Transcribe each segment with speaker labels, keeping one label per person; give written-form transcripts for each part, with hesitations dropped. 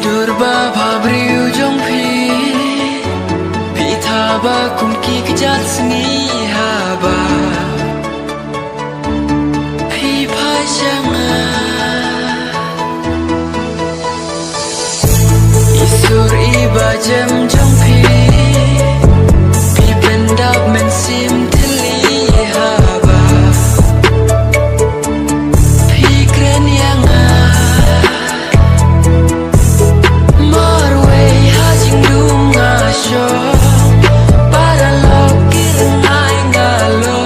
Speaker 1: Idurba bhabriu jongpi Pithaba kumki kejat seni haba Pipa jangan Isur iba jem jongpi Pipendap mensim teli haba Pikren yang para lo kirengai ngalo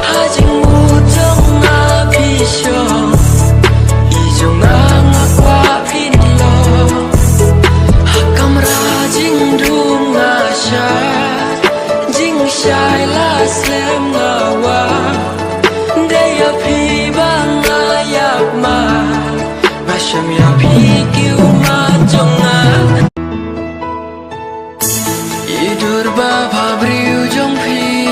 Speaker 1: hajing mutong ngapisyo ijong ngakwa pinlo hakam rajing dung ngasya jing syai laslem ngawa daya pi bang ayak ma masyam ya pi kiu majonga Idurba bhabriu jongpi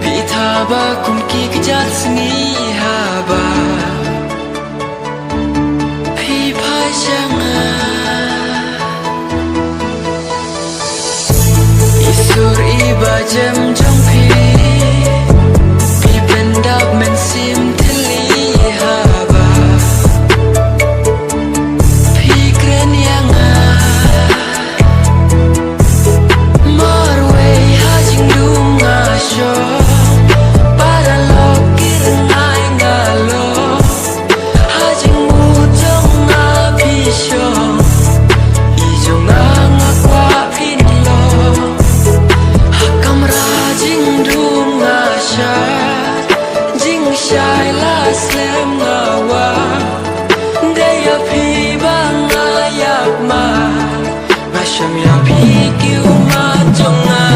Speaker 1: Pithaba kumki kejat seni haba Pipa jangan Isur iba jem jongpi Pipendap mensim teli haba Pikren yang para lo kirengai ngalo hajing mutong ngapisyo ijong ngakwa pinlo hakam rajing dung ngasya jing syai laslem ngawa daya pi bang ayak ma masyam ya pi kiu majonga